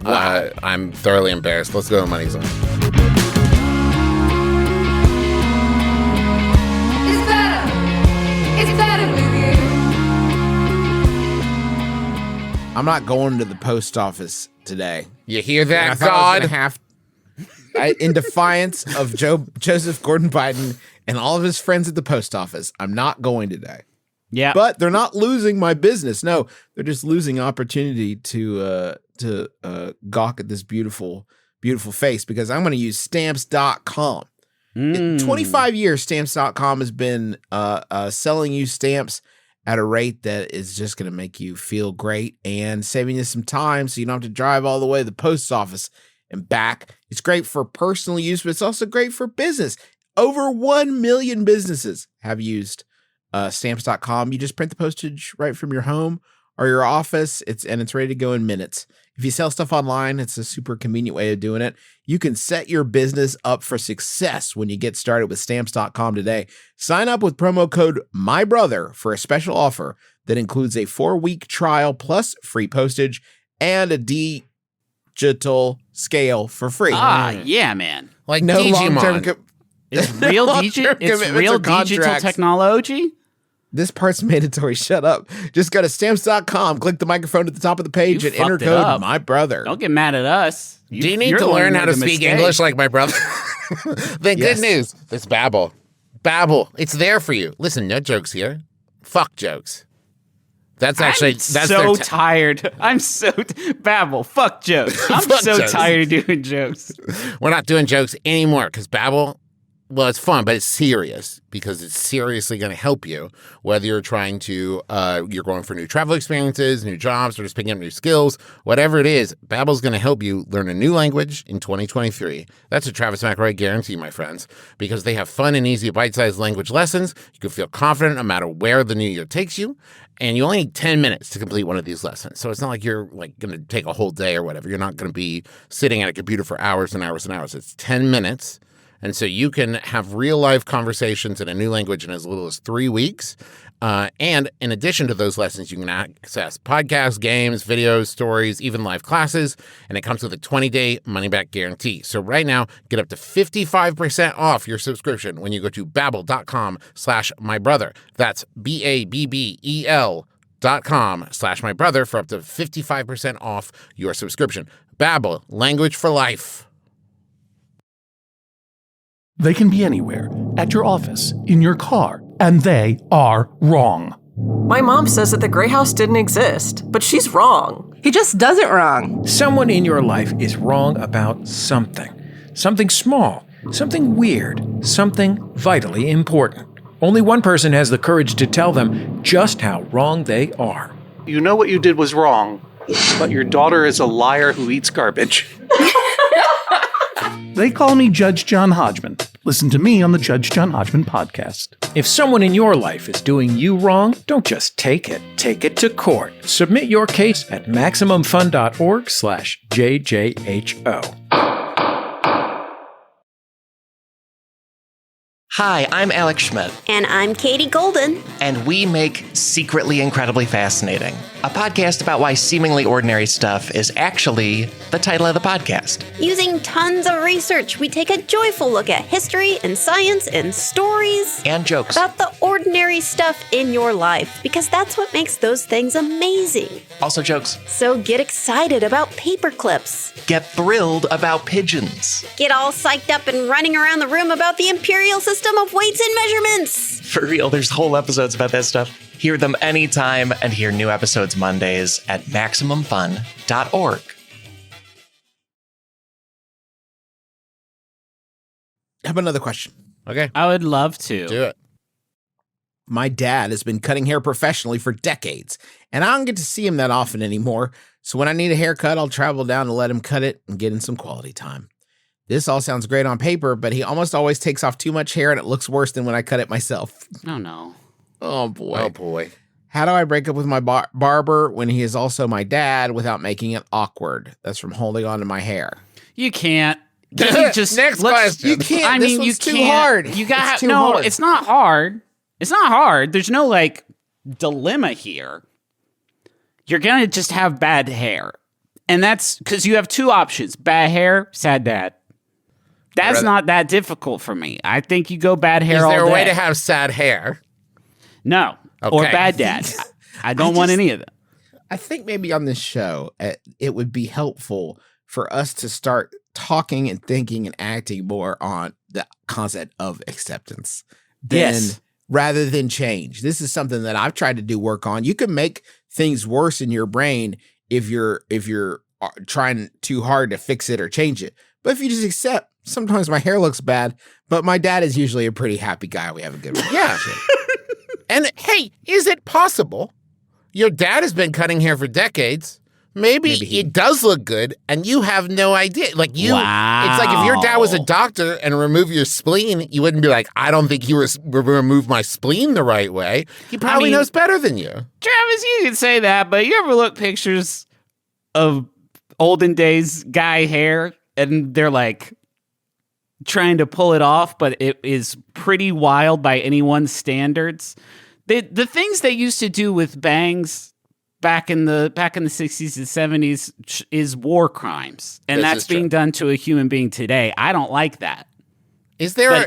thoroughly embarrassed. Let's go to Money Zone. It's better with you. I'm not going to the post office today. You hear that, I thought I was God? gonna have in defiance of Joseph Gordon Biden and all of his friends at the post office, I'm not going today. Yeah. But they're not losing my business. No, they're just losing opportunity to gawk at this beautiful, beautiful face because I'm going to use stamps.com. 25 years, stamps.com has been selling you stamps at a rate that is just going to make you feel great and saving you some time so you don't have to drive all the way to the post office and back. It's great for personal use, but it's also great for business. Over 1 million businesses have used stamps.com. You just print the postage right from your home or your office. It's ready to go in minutes. If you sell stuff online, it's a super convenient way of doing it. You can set your business up for success when you get started with stamps.com today. Sign up with promo code MYBROTHER for a special offer that includes a 4-week trial plus free postage and a digital scale for free. Yeah, man. Like no Digimon. long-term It's real digital technology? This part's mandatory. Shut up. Just go to stamps.com, click the microphone at the top of the page, You and enter fucked it code up. my brother. Don't get mad at us. Do you need you're to the one learn who how made to the speak mistake. English like my brother? The Yes. good news, it's Babbel. Babbel, it's there for you. Listen, no jokes here. Fuck jokes. That's actually I'm that's so their tired. I'm so Babbel. Fuck jokes. I'm Fuck so jokes. tired of doing jokes. We're not doing jokes anymore because Babbel, well, it's fun, but it's serious because it's seriously going to help you whether you're trying to, you're going for new travel experiences, new jobs, or just picking up new skills, whatever it is. Babbel's going to help you learn a new language in 2023. That's a Travis McElroy guarantee, my friends, because they have fun and easy bite-sized language lessons. You can feel confident no matter where the new year takes you. And you only need 10 minutes to complete one of these lessons. So it's not like you're like going to take a whole day or whatever. You're not going to be sitting at a computer for hours and hours and hours. It's 10 minutes. And so you can have real life conversations in a new language in as little as 3 weeks. And in addition to those lessons, you can access podcasts, games, videos, stories, even live classes. And it comes with a 20-day money-back guarantee. So right now, get up to 55% off your subscription when you go to babbel.com/mybrother. That's BABBEL.com/mybrother for up to 55% off your subscription. Babbel, language for life. They can be anywhere, at your office, in your car, and they are wrong. My mom says that the Grey House didn't exist, but she's wrong. He just does it wrong. Someone in your life is wrong about something. Something small, something weird, something vitally important. Only one person has the courage to tell them just how wrong they are. You know what you did was wrong, but your daughter is a liar who eats garbage. They call me Judge John Hodgman. Listen to me on the Judge John Hodgman podcast. If someone in your life is doing you wrong, don't just take it to court. Submit your case at MaximumFun.org/JJHO. Hi, I'm Alex Schmidt. And I'm Katie Golden. And we make Secretly Incredibly Fascinating, a podcast about why seemingly ordinary stuff is actually the title of the podcast. Using tons of research, we take a joyful look at history and science and stories. And jokes. About the ordinary stuff in your life, because that's what makes those things amazing. Also jokes. So get excited about paper clips. Get thrilled about pigeons. Get all psyched up and running around the room about the imperial system of weights and measurements. For real, there's whole episodes about that stuff. Hear them anytime and hear new episodes Mondays at MaximumFun.org. I have another question. Okay. I would love to. Do it. My dad has been cutting hair professionally for decades, and I don't get to see him that often anymore. So when I need a haircut, I'll travel down to let him cut it and get in some quality time. This all sounds great on paper, but he almost always takes off too much hair and it looks worse than when I cut it myself. Oh, no. Oh, boy. Oh, boy. How do I break up with my barber when he is also my dad without making it awkward? That's from holding on to my hair. You can't. You just Next question. You can't. I This mean, you one's too can't. hard. You got It's too no. hard. It's not hard. It's not hard. There's no like dilemma here. You're gonna just have bad hair, and that's because you have two options: bad hair, sad dad. That's not that difficult for me. I think you go bad hair. Is there all a way day. to have sad hair? No, Okay. or bad dad. I don't want any of them. I think maybe on this show, it would be helpful for us to start talking and thinking and acting more on the concept of acceptance. Yes. Rather than change. This is something that I've tried to do work on. You can make things worse in your brain if you're trying too hard to fix it or change it. But if you just accept, sometimes my hair looks bad, but my dad is usually a pretty happy guy. We have a good relationship. And hey, is it possible your dad has been cutting hair for decades? Maybe it does look good and you have no idea. Like it's like if your dad was a doctor and removed your spleen, you wouldn't be like, I don't think he removed my spleen the right way. He probably knows better than you. Travis, you can say that, but you ever look pictures of olden days guy hair and they're like trying to pull it off, but it is pretty wild by anyone's standards. The things they used to do with bangs back in the 60s and 70s is war crimes, and that's being done to a human being today. I don't like that. Is there?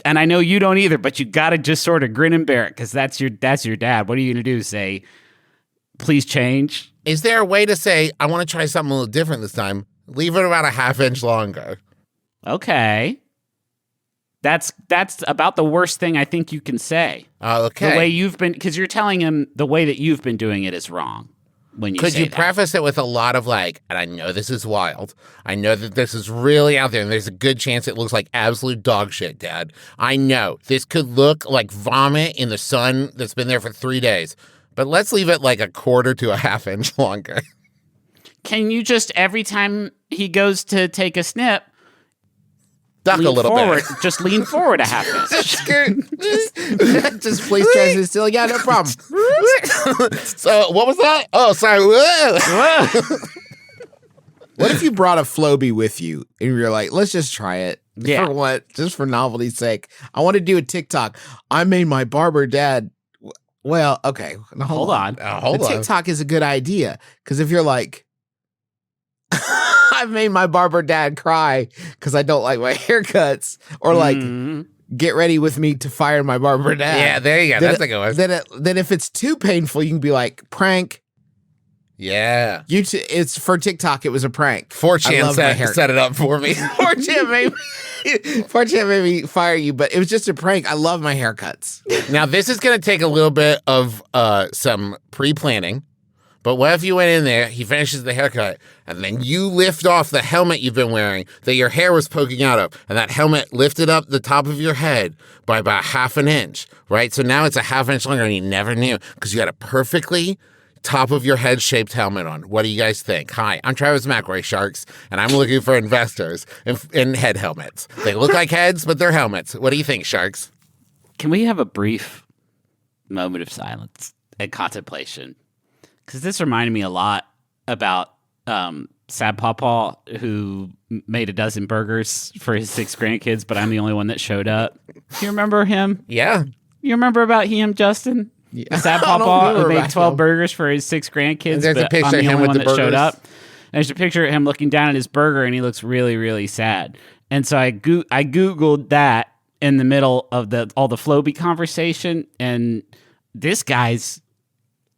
And I know you don't either. But you got to just sort of grin and bear it because that's your dad. What are you going to do? Say, please change? Is there a way to say I want to try something a little different this time? Leave it about a half inch longer. Okay. That's about the worst thing I think you can say. Okay. The way you've been, because you're telling him the way that you've been doing it is wrong. When you Could say you that. preface it with a lot of like, and I know this is wild. I know that this is really out there, and there's a good chance it looks like absolute dog shit, Dad. I know this could look like vomit in the sun that's been there for 3 days, but let's leave it like a quarter to a half inch longer. Can you just, every time he goes to take a snip, duck a little forward, bit. Just lean forward a half inch. Just please try to sit still. Yeah, no problem. So what was that? Oh, sorry. What if you brought a Floby with you and you're like, let's just try it? Yeah. For what? Just for novelty's sake. I want to do a TikTok. I made my barber dad. Well, okay. Now, hold on. Hold on. TikTok is a good idea because if you're like, I've made my barber dad cry because I don't like my haircuts, or like, get ready with me to fire my barber dad. Yeah, there you go. That's a good one. Then if it's too painful, you can be like, prank. Yeah. It's for TikTok. It was a prank. 4chan set it up for me. 4chan made me fire you, but it was just a prank. I love my haircuts. Now, this is going to take a little bit of some pre-planning. But what if you went in there, he finishes the haircut, and then you lift off the helmet you've been wearing that your hair was poking out of, and that helmet lifted up the top of your head by about half an inch, right? So now it's a half inch longer, and you never knew because you had a perfectly top of your head shaped helmet on. What do you guys think? Hi, I'm Travis McElroy, Sharks, and I'm looking for investors in head helmets. They look like heads, but they're helmets. What do you think, Sharks? Can we have a brief moment of silence and contemplation? Because this reminded me a lot about Sad Papaw, who made a dozen burgers for his 6 grandkids, but I'm the only one that showed up. Do you remember him? Yeah. You remember about him, Justin? Yeah. Sad Papaw, who made 12 burgers for his 6 grandkids, and there's a picture I'm the of him only with one the that burgers. showed up. And there's a picture of him looking down at his burger, and he looks really, really sad. And so I Googled that in the middle of all the Floby conversation, and this guy's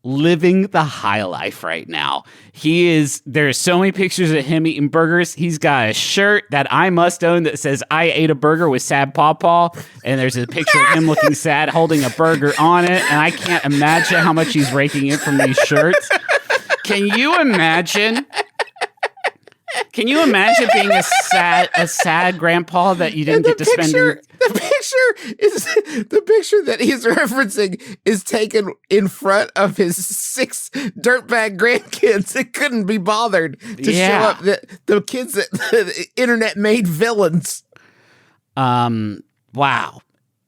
living the high life right now. There's so many pictures of him eating burgers. He's got a shirt that I must own that says I ate a burger with Sad Papaw, and there's a picture of him looking sad holding a burger on it, and I can't imagine how much he's raking in from these shirts. Can you imagine being a sad grandpa that you didn't get to spend? The picture that he's referencing is taken in front of his 6 dirtbag grandkids that couldn't be bothered to show up. The kids that the internet made villains. Wow.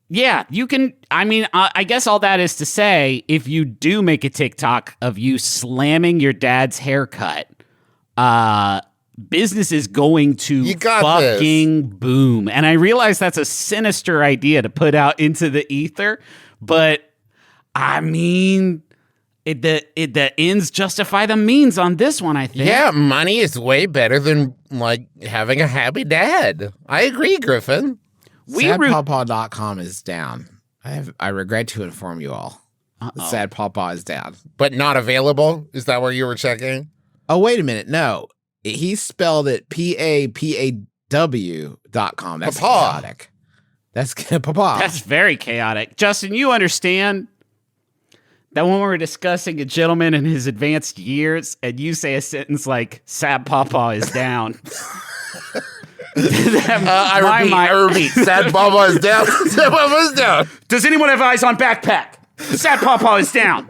Yeah, you can. I mean, I guess all that is to say, if you do make a TikTok of you slamming your dad's haircut, business is going to fucking boom. And I realize that's a sinister idea to put out into the ether, but I mean, the ends justify the means on this one, I think. Yeah, money is way better than like having a happy dad. I agree, Griffin. SadPawpaw.com is down. I regret to inform you all. Sad Papaw is down. But not available? Is that where you were checking? Oh, wait a minute. No. He spelled it PAPAW.com. That's chaotic. That's Papaw. That's very chaotic. Justin, you understand that when we're discussing a gentleman in his advanced years and you say a sentence like, Sad Papaw is down. I repeat, Sad Papaw is down. Sad Papaw is down. Does anyone have eyes on backpack? Sad Papaw is down.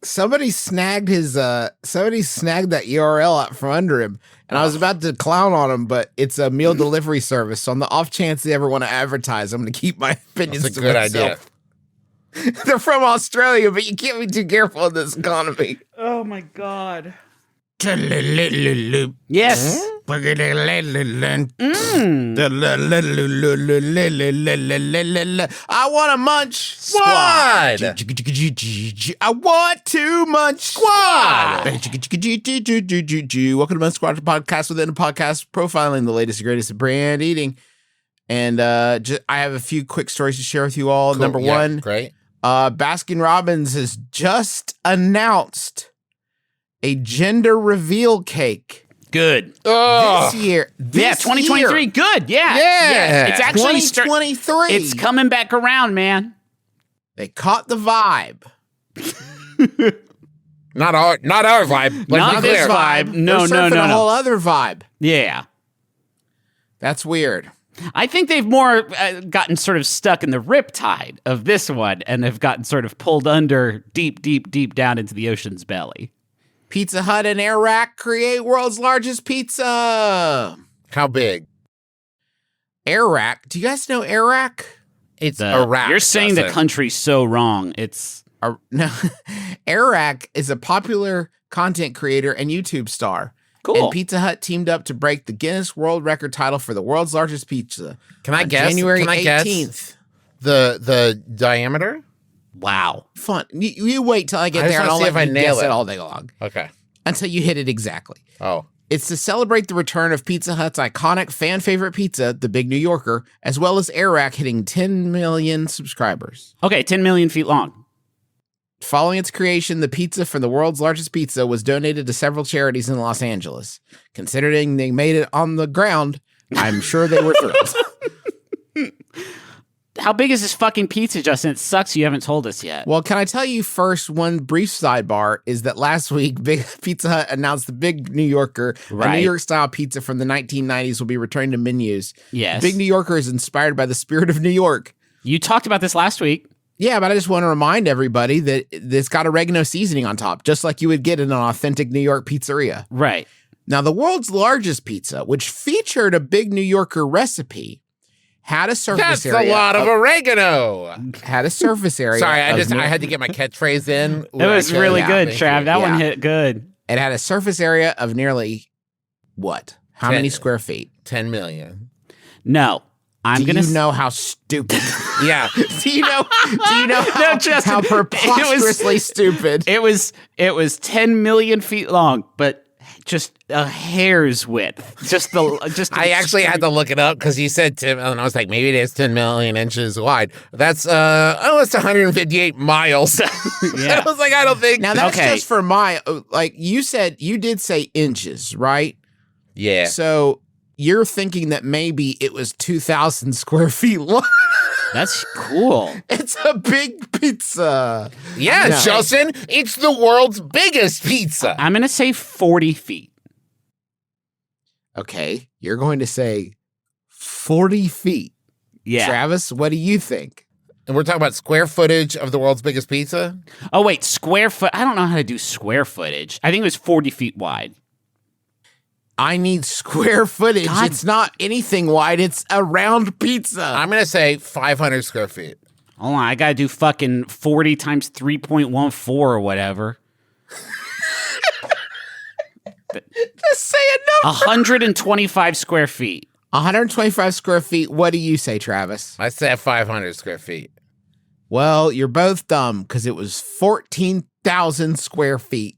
Somebody snagged that URL out from under him, and I was about to clown on him, but it's a meal delivery service. So on the off chance they ever want to advertise, I'm going to keep my opinions That's a to good myself. Idea. They're from Australia, but you can't be too careful in this economy. Oh my God. Yes. I want a Munch Squad. I want to Munch Squad. Welcome to Munch Squad, a podcast within a podcast profiling the latest and greatest of brand eating. And I have a few quick stories to share with you all. Cool. Number Yeah, one, great. Baskin Robbins has just announced a gender reveal cake. Good. This year. Yeah, 2023. Year. Good. Yeah. Yeah. It's actually 2023. It's coming back around, man. They caught the vibe. Not our vibe. Not this vibe. No, They're no. surfing a whole other vibe. Yeah. That's weird. I think they've more gotten sort of stuck in the riptide of this one and have gotten sort of pulled under deep down into the ocean's belly. Pizza Hut and Air Rack create world's largest pizza. How big? Air Rack. Do you guys know Air Rack? It's a rack. You're saying the country's so wrong. It's no. Air Rack is a popular content creator and YouTube star. cool. And Pizza Hut teamed up to break the Guinness World Record title for the world's largest pizza. Can I guess? January Can I 18th. guess the diameter? Wow. Fun. You wait till I get I just there and wanna I'll see let if I you nail guess it. it all day long. Okay. Until you hit it exactly. Oh. It's to celebrate the return of Pizza Hut's iconic fan favorite pizza, the Big New Yorker, as well as Air Rack hitting 10 million subscribers. Okay, 10 million feet long. Following its creation, the pizza from the world's largest pizza was donated to several charities in Los Angeles. Considering they made it on the ground, I'm sure they were thrilled. How big is this fucking pizza, Justin? It sucks you haven't told us yet. Well, can I tell you first, one brief sidebar is that last week, Big Pizza Hut announced the Big New Yorker, a Right. New York-style pizza from the 1990s will be returning to menus. Yes. The Big New Yorker is inspired by the spirit of New York. You talked about this last week. Yeah, but I just want to remind everybody that it's got oregano seasoning on top, just like you would get in an authentic New York pizzeria. Right. Now, the world's largest pizza, which featured a Big New Yorker recipe, had a surface That's area. a lot of oregano. Had a surface area. Sorry, I of had to get my catchphrase in. It was really good, Thank Trav. you. That one Yeah. hit good. It had a surface area of nearly what? How 10 many square feet? 10 million. No. I'm Do gonna you know how stupid? Yeah. Do you know how, Justin, how preposterously stupid? It was 10 million feet long, but just a hair's width. I actually had to look it up because you said 10, and I was like, maybe it is 10 million inches wide. That's almost 158 miles. Yeah. I was like, I don't think. Now that's Okay. just for my like you did say inches, right? Yeah. So you're thinking that maybe it was 2,000 square feet long. That's cool. It's a big pizza. Yeah, No. Justin, it's the world's biggest pizza. I'm gonna say 40 feet. Okay, you're going to say 40 feet. Yeah. Travis, what do you think? And we're talking about square footage of the world's biggest pizza? Oh wait, square foot. I don't know how to do square footage. I think it was 40 feet wide. I need square footage. God. It's not anything wide. It's a round pizza. I'm going to say 500 square feet. Hold on, I gotta do fucking 40 times 3.14 or whatever. Just say a number. 125 square feet. 125 square feet. What do you say, Travis? I said 500 square feet. Well, you're both dumb because it was 14,000 square feet.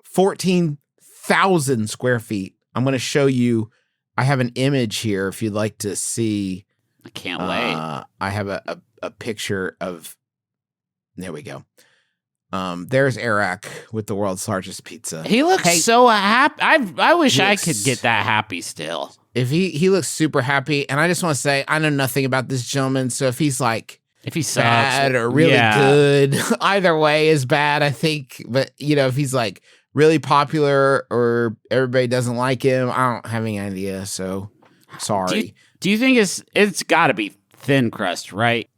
14,000 square feet. I'm going to show you. I have an image here if you'd like to see. I can't wait. I have a picture of. There we go. There's Eric with the world's largest pizza. He looks so happy. I wish I could get that happy still. If he looks super happy, and I just want to say I know nothing about this gentleman, so if he's like If he sucks, bad or really good, either way is bad, I think. But if he's like really popular or everybody doesn't like him, I don't have any idea. So sorry. Do you think it's got to be thin crust, right?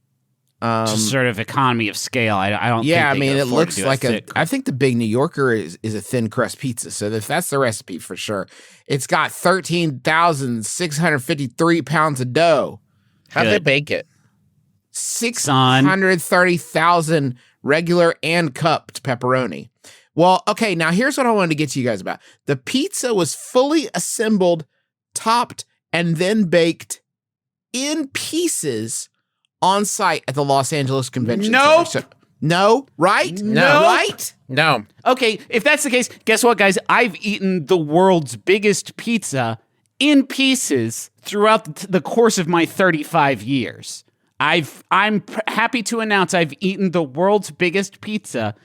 Just sort of economy of scale. I don't. Yeah, I think they mean, could it afford to looks do like thick. I think the Big New Yorker is a thin crust pizza. So if that's the recipe for sure, it's got 13,653 pounds of dough. How'd they bake it? 630,000 regular and cupped pepperoni. Well, okay, now here's what I wanted to get to you guys about. The pizza was fully assembled, topped, and then baked in pieces on site at the Los Angeles Convention Nope. Center. No, right? No. Right? No. Okay, if that's the case, guess what, guys? I've eaten the world's biggest pizza in pieces throughout the course of my 35 years. I'm happy to announce I've eaten the world's biggest pizza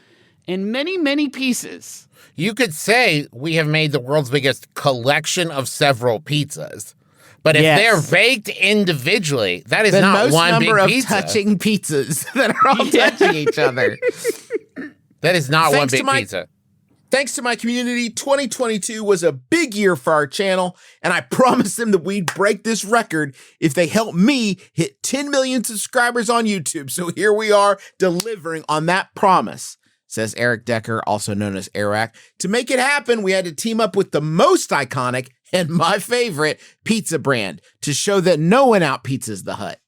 in many, many pieces. You could say we have made the world's biggest collection of several pizzas. But if they're baked individually, that is the not most one number big of pizza. touching pizzas that are all touching each other. That is not one big pizza. Thanks to my community, 2022 was a big year for our channel, and I promised them that we'd break this record if they help me hit 10 million subscribers on YouTube. So here we are delivering on that promise, says Eric Decker, also known as Eric. To make it happen, we had to team up with the most iconic and my favorite pizza brand to show that no one out-pizzas the Hut.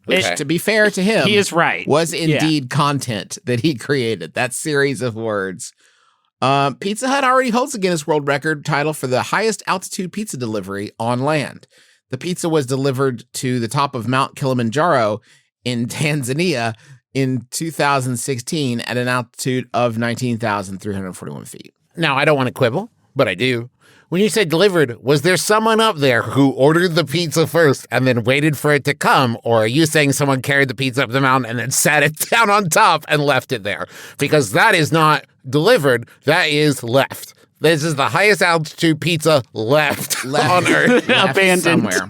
Which, to be fair to him, he is right. Was indeed content that he created. That series of words. Pizza Hut already holds the Guinness World Record title for the highest altitude pizza delivery on land. The pizza was delivered to the top of Mount Kilimanjaro in Tanzania in 2016 at an altitude of 19,341 feet. Now, I don't want to quibble, but I do. When you say delivered, was there someone up there who ordered the pizza first and then waited for it to come? Or are you saying someone carried the pizza up the mountain and then sat it down on top and left it there? Because that is not delivered, that is left. This is the highest altitude pizza left on Earth. Abandoned. Somewhere.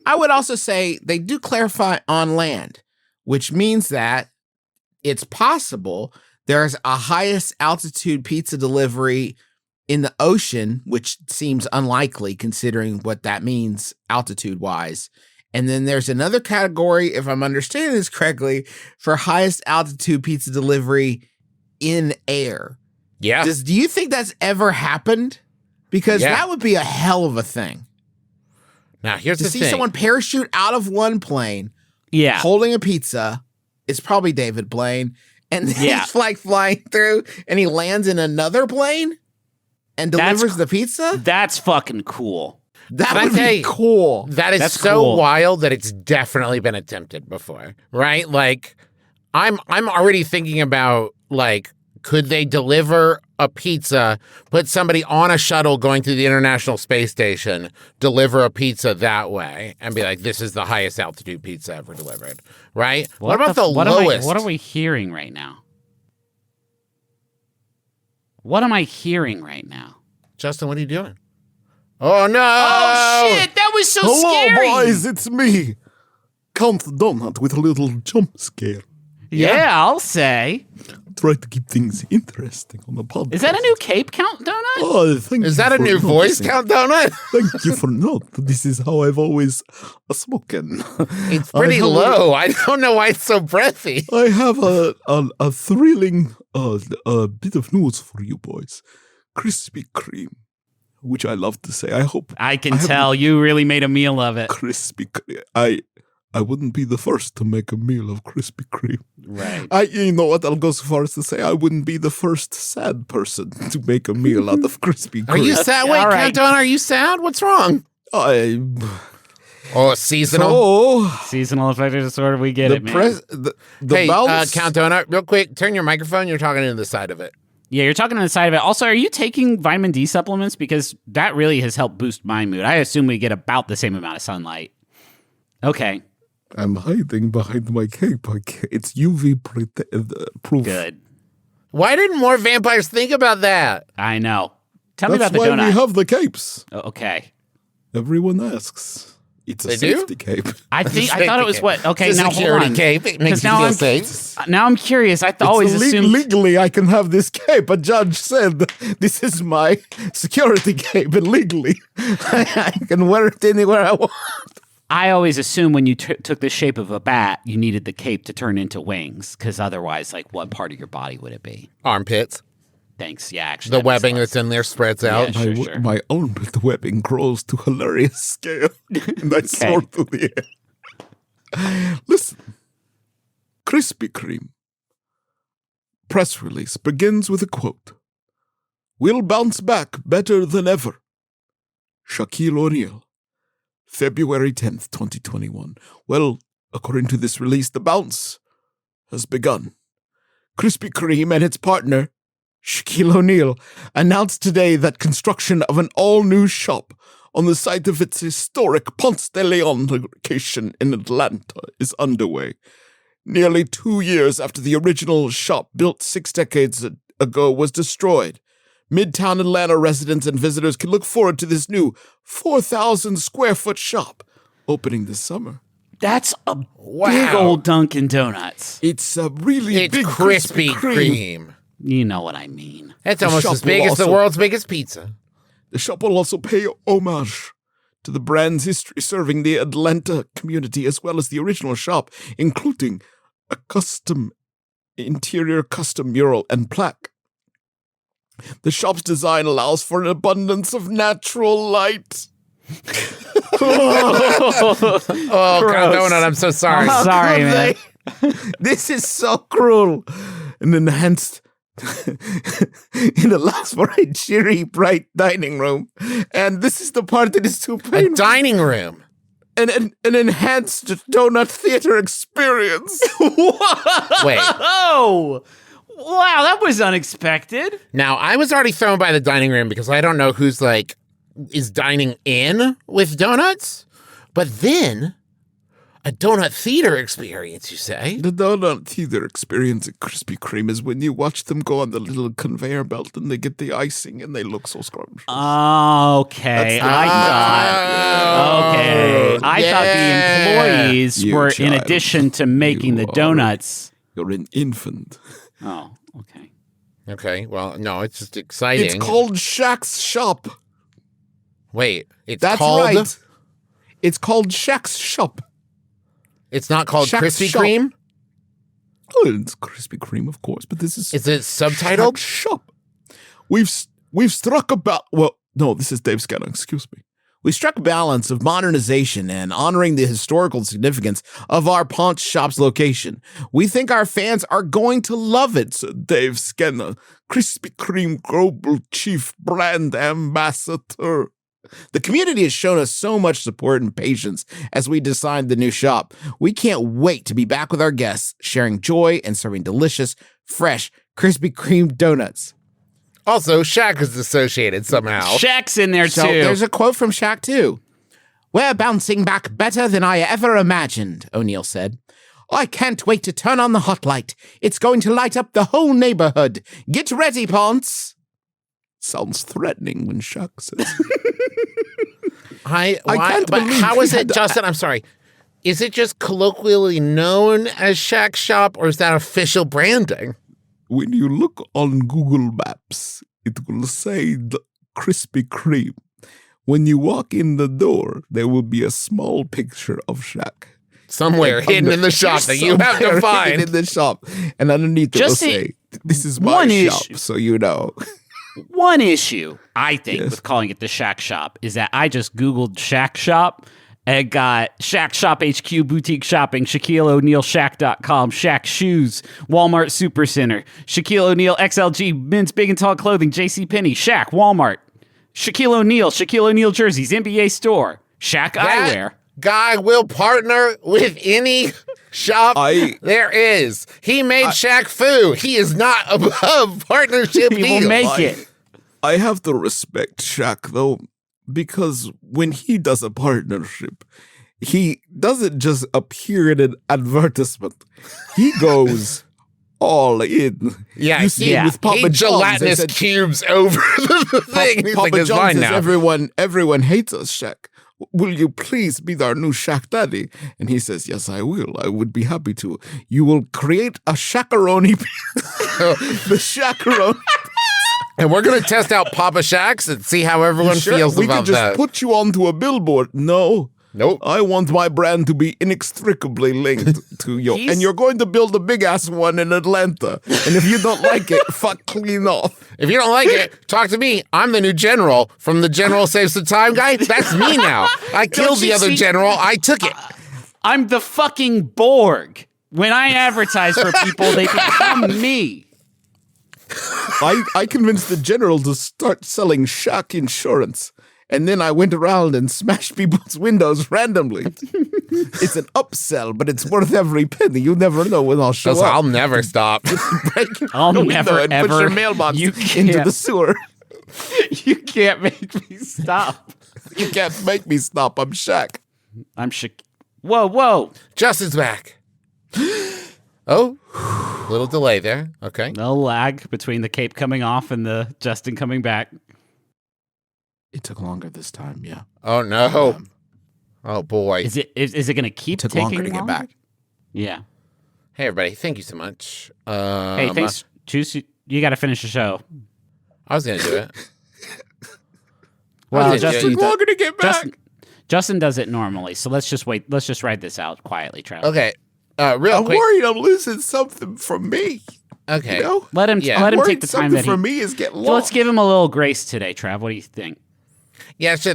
I would also say they do clarify on land, which means that it's possible there's a highest altitude pizza delivery in the ocean, which seems unlikely considering what that means altitude-wise. And then there's another category, if I'm understanding this correctly, for highest altitude pizza delivery in air. Yeah. Do you think that's ever happened? Because that would be a hell of a thing. Now, here's the thing. To see someone parachute out of one plane, holding a pizza, it's probably David Blaine, and then he's like flying through, and he lands in another plane and delivers the pizza? That's fucking cool. That would be cool. That is so wild that it's definitely been attempted before, right? Like, I'm already thinking about, like, could they deliver a pizza, put somebody on a shuttle going to the International Space Station, deliver a pizza that way, and be like, this is the highest altitude pizza ever delivered, right? What about the lowest? What are we hearing right now? What am I hearing right now? Justin, what are you doing? Oh, no! Oh, shit! That was so scary! Hello, boys, it's me. Count Donut with a little jump scare. Yeah, I'll say. Try to keep things interesting on the podcast. Is that a new cape, Count Donut? Oh, thank you. Is that a new voice, Count Donut? Thank you for noting. This is how I've always spoken. It's pretty low. I don't know why it's so breathy. I have a thrilling bit of news for you boys. Krispy Kreme, which I love to say. I can tell you really made a meal of it. Krispy Kreme. I wouldn't be the first to make a meal of Krispy Kreme. Right. You know what? I'll go so far as to say I wouldn't be the first sad person to make a meal out of Krispy Kreme. Are you sad? Wait, Count Donut, are you sad? What's wrong? Seasonal. Seasonal affective disorder. We get it, man. Hey, Count Donut, real quick, turn your microphone. You're talking into the side of it. Yeah, you're talking to the side of it. Also, are you taking vitamin D supplements? Because that really has helped boost my mood. I assume we get about the same amount of sunlight. Okay. I'm hiding behind my cape. It's UV proof. Good. Why didn't more vampires think about that? I know. Tell me about the donut. That's why we have the capes. Oh, okay. Everyone asks. It's a safety cape. I thought it was what? Okay, it's a now security hold on. cape. It makes you feel safe. Now I'm curious. I always assumed legally I can have this cape. A judge said this is my security cape, and legally I can wear it anywhere I want. I always assumed when you took the shape of a bat, you needed the cape to turn into wings, because otherwise, like, what part of your body would it be? Armpits. Thanks. Yeah, actually, the webbing that's in there spreads out. Yeah, sure. My armpit webbing grows to hilarious scale, and I soar through the air. Listen, Krispy Kreme press release begins with a quote: "We'll bounce back better than ever." Shaquille O'Neal. February 10th, 2021. Well, according to this release, the bounce has begun. Krispy Kreme and its partner, Shaquille O'Neal, announced today that construction of an all-new shop on the site of its historic Ponce de Leon location in Atlanta is underway. Nearly 2 years after the original shop built 6 decades ago was destroyed, Midtown Atlanta residents and visitors can look forward to this new 4,000-square-foot shop opening this summer. That's a big old Dunkin' Donuts. It's a really big Krispy Kreme. You know what I mean. It's almost as big as the world's biggest pizza. The shop will also pay homage to the brand's history serving the Atlanta community as well as the original shop, including a custom mural and plaque. The shop's design allows for an abundance of natural light. God, Donut, I'm so sorry. I'm sorry, man. This is so cruel. And enhanced. It allows for a cheery, bright dining room. And this is the part that is too painful. A dining room. An enhanced donut theater experience. Wait. Oh! Wow, that was unexpected. Now, I was already thrown by the dining room because I don't know who's is dining in with donuts. But then, a donut theater experience, you say? The donut theater experience at Krispy Kreme is when you watch them go on the little conveyor belt and they get the icing and they look so scrumptious. Okay. I thought the employees were, in addition to making the donuts. You're an infant. Oh, okay. Okay, well, no, it's just exciting. It's called Shaq's Shop. Wait, That's called... right. It's called Shaq's Shop. It's not called Shaq's Krispy Shop. Kreme? Oh, it's Krispy Kreme, of course, but this is... Is it subtitled? Shaq's Shop. We've struck about... Well, no, this is Dave Scanlon, excuse me. We struck a balance of modernization and honoring the historical significance of our pawn shop's location. We think our fans are going to love it, said Dave Scanlon, Krispy Kreme Global Chief Brand Ambassador. The community has shown us so much support and patience as we designed the new shop. We can't wait to be back with our guests, sharing joy and serving delicious, fresh Krispy Kreme donuts. Also, Shaq is associated somehow. Shaq's in there, So too. there's a quote from Shaq, too. We're bouncing back better than I ever imagined, O'Neal said. I can't wait to turn on the hot light. It's going to light up the whole neighborhood. Get ready, Ponce. Sounds threatening when Shaq says I can't but believe how he is had it, to- Justin? I'm sorry. Is it just colloquially known as Shaq's Shop, or is that official branding? When you look on Google Maps, it will say the Krispy Kreme. When you walk in the door, there will be a small picture of Shaq. Somewhere hidden in the shop that you have to Somewhere find. hidden in the shop. And underneath it will Just say, this is my one shop, issue. so you know. One issue, I think, Yes. with calling it the Shaq Shop is that I just Googled Shaq Shop and got Shaq Shop HQ Boutique Shopping, Shaquille O'Neal Shaq.com, Shaq Shoes, Walmart Supercenter, Shaquille O'Neal XLG Men's Big and Tall Clothing, JCPenney, Shaq, Walmart, Shaquille O'Neal Jerseys, NBA Store, Shaq Eyewear. Guy will partner with any shop there is. He made Shaq Fu. He is not above partnership He deals. will make it. I have to respect Shaq, though, because when he does a partnership, he doesn't just appear in an advertisement. He goes all in. Yeah, you see with Papa he John's, they gelatinous said, cubes over the thing. He's Papa like, it's John fine says now. everyone hates us, Shaq. Will you please be our new Shaq Daddy? And he says, yes, I will. I would be happy to. You will create a Shaqaroni. The Shaqaroni. And we're going to test out Papa Shaq's and see how everyone feels we about could just that. put you onto a billboard. No. Nope. I want my brand to be inextricably linked to you. And you're going to build a big-ass one in Atlanta. And if you don't like it, fuck clean off. If you don't like it, talk to me. I'm the new general from the General Saves the Time guy. That's me now. I killed the other general. I took it. I'm the fucking Borg. When I advertise for people, they become me. I convinced the general to start selling Shaq insurance. And then I went around and smashed people's windows randomly. It's an upsell, but it's worth every penny. You never know when I'll show up. I'll never stop. I'll never, and ever. put your mailbox into the sewer. You can't make me stop. You can't make me stop. I'm Shaq. I'm Shaq. Whoa. Justin's back. Oh, little delay there. Okay. No lag between the cape coming off and the Justin coming back. It took longer this time, yeah. Oh, no. Oh, boy. Is it going to keep taking longer to get back? Yeah. Hey, everybody. Thank you so much. Hey, thanks. You got to finish the show. I was going to do it. Well, it took longer to get back. Justin does it normally, so let's just wait. Let's just ride this out quietly, Travis. Okay. I'm worried I'm losing something from me. Okay. You know? Let him take the time that from me is getting lost. So let's give him a little grace today, Trav. What do you think? Yeah, so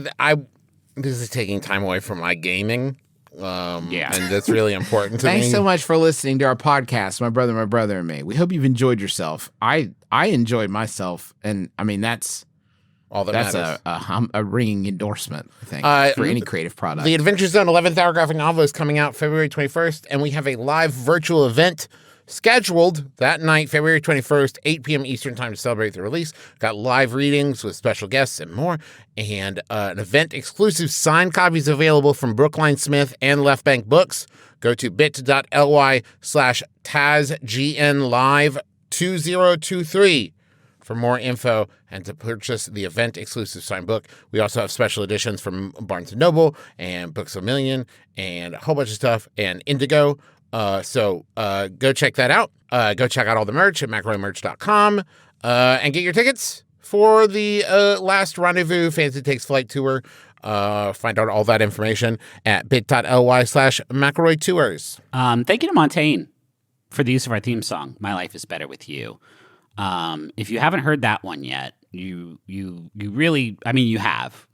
this is taking time away from my gaming. And that's really important to me. Thanks so much for listening to our podcast, My Brother, and Me. We hope you've enjoyed yourself. I enjoyed myself, and I mean that's all that's a ringing endorsement, I think, for any creative product. The Adventure Zone 11th Hour graphic novel is coming out February 21st, and we have a live virtual event scheduled that night, February 21st, 8 p.m. Eastern Time to celebrate the release. Got live readings with special guests and more, and an event-exclusive signed copies available from Brookline Smith and Left Bank Books. Go to bit.ly/TazGNLive2023 for more info and to purchase the event-exclusive signed book. We also have special editions from Barnes & Noble and Books A Million and a whole bunch of stuff, and Indigo. So go check that out. Go check out all the merch at McElroymerch.com and get your tickets for the last Rendezvous Fantasy Takes Flight tour. Find out all that information at bit.ly/McElroy Tours. Thank you to Montaigne for the use of our theme song, My Life is Better With You. If you haven't heard that one yet, you really, I mean, you have.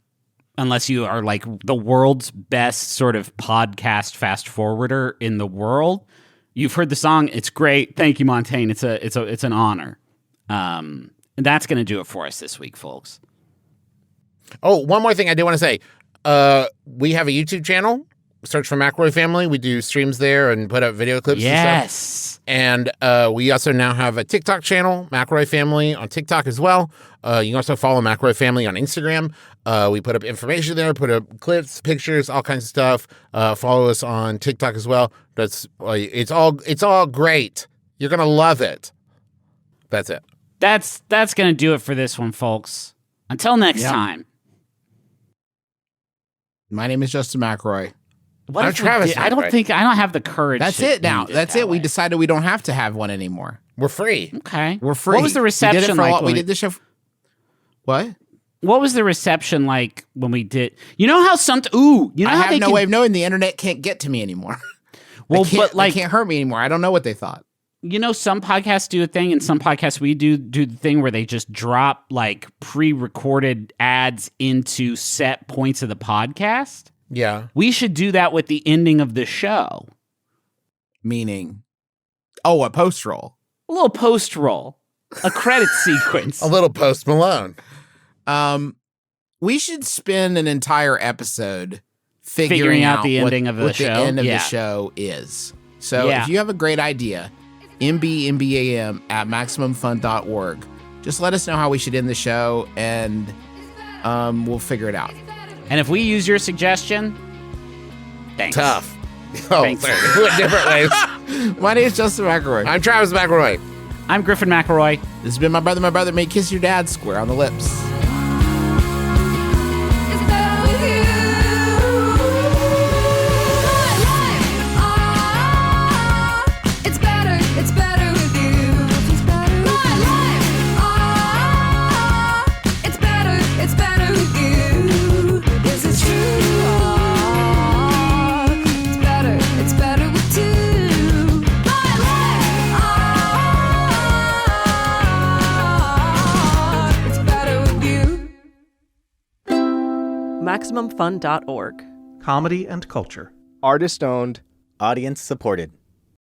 Unless you are like the world's best sort of podcast fast forwarder in the world, you've heard the song. It's great. Thank you, Montaigne. It's an honor. And that's going to do it for us this week, folks. Oh, one more thing I do want to say. We have a YouTube channel. Search for McElroy Family. We do streams there and put up video clips and stuff. And we also now have a TikTok channel, McElroy Family, on TikTok as well. You can also follow McElroy Family on Instagram. We put up information there, put up clips, pictures, all kinds of stuff. Follow us on TikTok as well. It's all great. You're gonna love it. That's it. That's gonna do it for this one, folks. Until next time. My name is Justin McElroy. I'm Travis. I don't have the courage. That's it now. That's it. We decided we don't have to have one anymore. We're free. Okay. We're free. What was the reception like? We did the show. What? What was the reception like when we did? You know how I have no way of knowing. The internet can't get to me anymore. They can't hurt me anymore. I don't know what they thought. You know, some podcasts do a thing, and some podcasts we do the thing where they just drop like pre-recorded ads into set points of the podcast. Yeah. We should do that with the ending of the show. Meaning? Oh, a post roll. A little post roll. A credit sequence. A little Post Malone. We should spend an entire episode figuring out the ending of the show. The end of the show is. So if you have a great idea, MBMBaM at MaximumFun.org. Just let us know how we should end the show, and we'll figure it out. And if we use your suggestion, thanks. Tough. Thanks. Different ways. My name is Justin McElroy. I'm Travis McElroy. I'm Griffin McElroy. This has been My Brother, May Kiss Your Dad square on the lips. MaximumFun.org. Comedy and culture. Artist owned, audience supported.